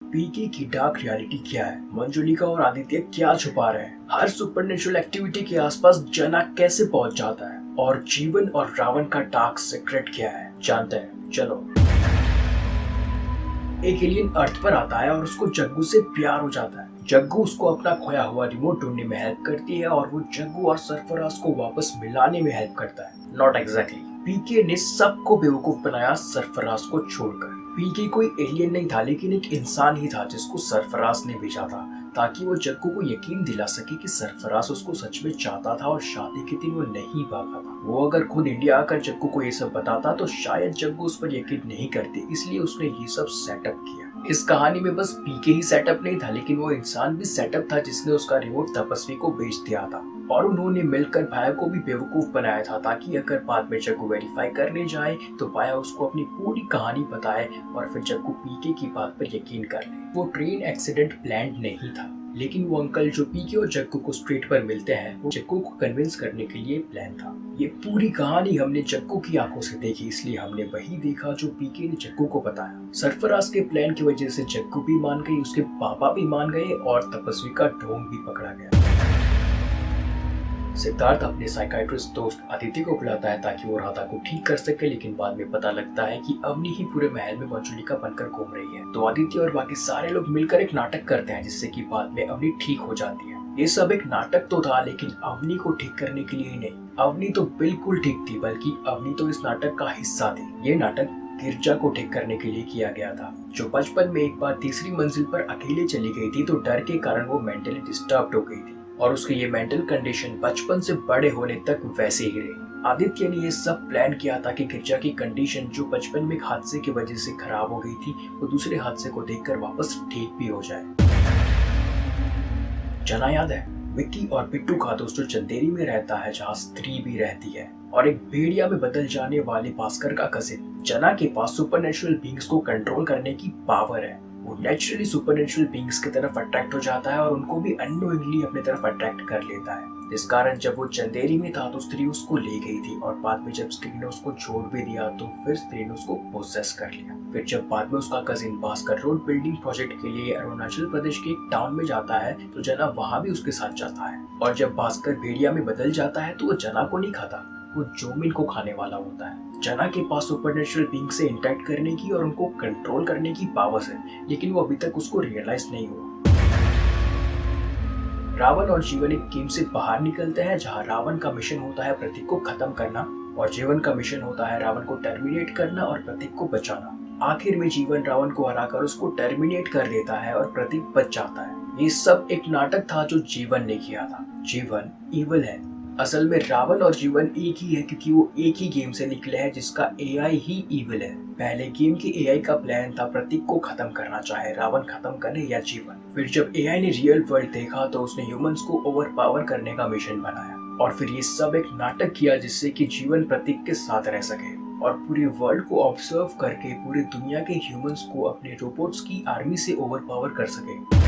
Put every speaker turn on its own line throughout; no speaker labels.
पीके की dark reality क्या है, मंजुलिका और आदित्य क्या छुपा रहे हैं, हर सुपरनेचुरल एक्टिविटी के आसपास जना कैसे पहुंच जाता है और जीवन और रावण का डार्क सीक्रेट क्या है, जानते हैं। चलो। एक एलियन अर्थ पर आता है और उसको जग्गू से प्यार हो जाता है। जग्गू उसको अपना खोया हुआ रिमोट ढूंढने में हेल्प करती है और वो जग्गू और सरफराज को वापस मिलाने में हेल्प करता है। Not exactly. पीके ने सबको बेवकूफ बनाया सरफराज को छोड़कर। पीके कोई एलियन नहीं था, लेकिन एक इंसान ही था जिसको सरफराज ने भेजा था ताकि वो जग्गू को यकीन दिला सके कि सरफराज उसको सच में चाहता था और शादी के दिन वो नहीं भागा था। वो अगर खुद इंडिया आकर जग्गू को ये सब बताता तो शायद जग्गू उस पर यकीन नहीं करती, इसलिए उसने ये सब सेटअप किया। इस कहानी में बस पीके ही सेटअप नहीं था, लेकिन वो इंसान भी सेटअप था जिसने उसका रिमोट तपस्वी को बेच दिया था और उन्होंने मिलकर भाया को भी बेवकूफ बनाया था ताकि अगर बाद में जग्गू वेरीफाई करने जाए तो भाया उसको अपनी पूरी कहानी बताए और फिर जग्गू पीके की बात पर यकीन कर ले। वो ट्रेन एक्सीडेंट प्लान्ड नहीं था, लेकिन वो अंकल जो पीके और जग्गू को स्ट्रीट पर मिलते हैं वो जग्गू को कन्विंस करने के लिए प्लान था। ये पूरी कहानी हमने जग्गू की आंखों से देखी, इसलिए हमने वही देखा जो पीके ने जग्गू को बताया। सरफराज के प्लान की वजह से जग्गू भी मान गई, उसके पापा भी मान गए और तपस्वी का ढोंग भी पकड़ा गया। सिद्धार्थ अपने साइकाइट्रिस्ट दोस्त आदित्य को बुलाता है ताकि वो राधा को ठीक कर सके, लेकिन बाद में पता लगता है कि अवनी ही पूरे महल में मंजुलिका बनकर घूम रही है। तो आदित्य और बाकी सारे लोग मिलकर एक नाटक करते हैं जिससे कि बाद में अवनी ठीक हो जाती है। ये सब एक नाटक तो था, लेकिन अवनी को ठीक करने के लिए ही नहीं। अवनी तो बिल्कुल ठीक थी, बल्कि अवनी तो इस नाटक का हिस्सा थी। ये नाटक गिरजा को ठीक करने के लिए किया गया था, जो बचपन में एक बार तीसरी मंजिल पर अकेले चली गई थी, तो डर के कारण वो मेंटली डिस्टर्ब हो गई थी और उसकी ये मेंटल कंडीशन बचपन से बड़े होने तक वैसे ही रही। आदित्य ने ये सब प्लान किया था कि गिरजा की कंडीशन जो बचपन में एक हादसे की वजह से खराब हो गई थी, वो दूसरे हादसे को देखकर वापस ठीक भी हो जाए। जना याद है? विक्की और बिट्टू का दोस्त जो चंदेरी में रहता है, जहाँ स्त्री भी रहती है, और एक भेड़िया में बदल जाने वाले भास्कर का कजिन। जना के पास सुपरनेचुरल बीइंग्स को कंट्रोल करने की पावर है। वो नेचुरली सुपरनेचुरल बीइंग्स की तरफ अट्रैक्ट हो जाता है और उनको भी अननोइंगली अपनी तरफ अट्रैक्ट कर लेता है। इस कारण जब वो चंदेरी में था तो स्त्री उसको ले गई थी और बाद में जब स्त्री ने उसको छोड़ भी दिया तो फिर स्त्री ने उसको पोसेस कर लिया। फिर जब बाद में उसका cousin Bhaskar road building project के लिए अरुणाचल प्रदेश के एक टाउन में जाता है तो जना वहाँ भी उसके साथ जाता है, और जब भास्कर भेड़िया में बदल जाता है तो वो जना को नहीं खाता, वो जोमिन को खाने वाला होता है। जना के पास सुपरनेचुरल बीइंग से इंटरेक्ट करने की और उनको कंट्रोल करने की पावर्स है, लेकिन वो अभी तक उसको रियलाइज नहीं हुआ। रावण और जीवन एक गेम से बाहर निकलते हैं जहां रावण का मिशन होता है प्रतीक को खत्म करना और जीवन का मिशन होता है रावण को टर्मिनेट करना और प्रतीक को बचाना। आखिर में जीवन रावण को हराकर उसको टर्मिनेट कर देता है और प्रतीक बच जाता है। ये सब एक नाटक था जो जीवन ने किया था। जीवन इविल है। असल में रावण और जीवन एक ही है क्योंकि वो एक ही गेम से निकले हैं जिसका एआई ही इविल है। पहले गेम के एआई का प्लान था प्रतीक को खत्म करना, चाहे रावण खत्म करे या जीवन। फिर जब एआई ने रियल वर्ल्ड देखा तो उसने ह्यूमंस को ओवर पावर करने का मिशन बनाया और फिर ये सब एक नाटक किया जिससे कि जीवन प्रतीक के साथ रह सके और पूरे वर्ल्ड को ऑब्जर्व करके पूरी दुनिया के ह्यूमंस को अपने रोबोट्स की आर्मी से ओवर पावर कर सके।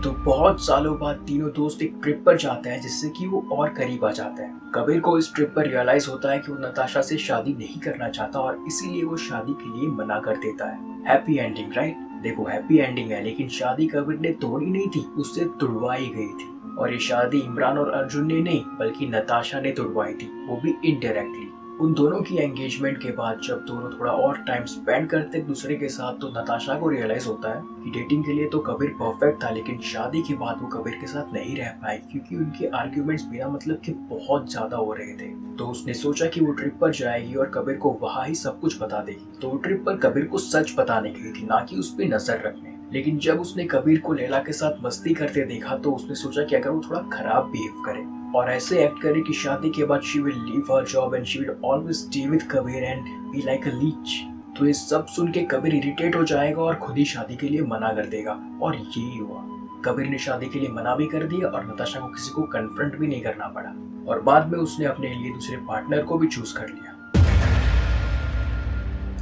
तो बहुत सालों बाद तीनों दोस्त एक ट्रिप पर जाते हैं जिससे कि वो और करीब आ जाते हैं। कबीर को इस ट्रिप पर रियलाइज होता है कि वो नताशा से शादी नहीं करना चाहता और इसीलिए वो शादी के लिए मना कर देता है। Happy ending, right? देखो हैप्पी एंडिंग है, लेकिन शादी कबीर ने तोड़ी नहीं थी, उससे तुड़वाई गई थी। और ये शादी इमरान और अर्जुन ने नहीं बल्कि नताशा ने तुड़वाई थी, वो भी इनडायरेक्टली। उन दोनों की एंगेजमेंट के बाद जब दोनों थोड़ा और टाइम स्पेंड करते एक दूसरे के साथ तो नताशा को रियलाइज होता है कि डेटिंग के लिए तो कबीर परफेक्ट था, लेकिन शादी के बाद वो कबीर के साथ नहीं रह पाई क्योंकि उनके आर्ग्यूमेंट्स बिना मतलब के बहुत ज्यादा हो रहे थे। तो उसने सोचा कि वो ट्रिप पर जाएगी और कबीर को वहाँ ही सब कुछ बता देगी। तो वो ट्रिप पर कबीर को सच बताने गई थी, ना कि उस पर नजर रखने। लेकिन जब उसने कबीर को लैला के साथ मस्ती करते देखा तो उसने सोचा कि अगर वो थोड़ा खराब बिहेव करे और ऐसे एक्ट करे कि शादी के बाद she will leave her job and she will always stay with Kabir and be like a leech, तो ये सब सुन के कबीर इरिटेट हो जाएगा और खुद ही शादी के लिए मना कर देगा। और यही हुआ, कबीर ने शादी के लिए मना भी कर दिया और नताशा को किसी को कन्फ्रंट भी नहीं करना पड़ा और बाद में उसने अपने लिए दूसरे पार्टनर को भी चूज कर लिया।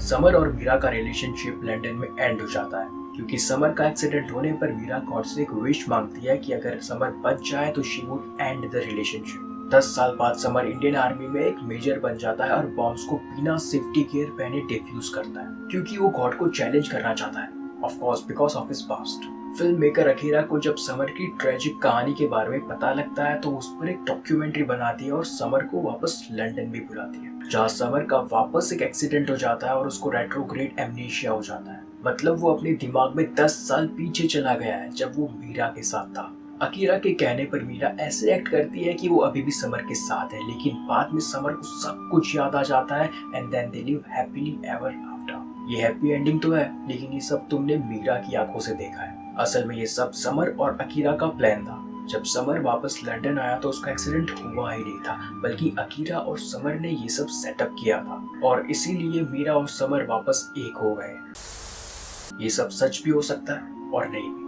समर और मीरा का रिलेशनशिप लंदन में एंड हो जाता है क्योंकि समर का एक्सीडेंट होने पर मीरा गॉड से एक विश मांगती है कि अगर समर बच जाए तो she would and the relationship. 10 साल बाद समर इंडियन आर्मी में एक मेजर बन जाता है और बॉम्ब्स को बिना सेफ्टी गियर पहने डिफ्यूज करता है क्योंकि वो गॉड को चैलेंज करना चाहता है। Of course because of his past. Film maker Akira को जब समर की ट्रेजिक कहानी के बारे में पता लगता है तो उस पर एक डॉक्यूमेंट्री बनाती है और समर को वापस लंदन भी बुलाती है, जहाँ समर का वापस एक एक्सीडेंट हो जाता है और उसको रेट्रोग्रेड एमनेशिया हो जाता है। मतलब वो अपने दिमाग में 10 साल पीछे चला गया है जब वो मीरा के साथ था। अकीरा के कहने पर मीरा ऐसे एक्ट करती है कि वो अभी भी समर के साथ है, लेकिन बाद में समर को सब कुछ याद आ जाता है and then they live happily ever after. ये हैप्पी एंडिंग तो है, लेकिन ये सब तुमने मीरा की आंखों से देखा है। असल में ये सब समर और अकीरा का प्लान था। जब समर वापस लंदन आया तो उसका एक्सीडेंट हुआ ही नहीं था, बल्कि अकीरा और समर ने ये सब सेटअप किया था और इसीलिए मीरा और समर वापस एक हो गए। ये सब सच भी हो सकता है और नहीं भी।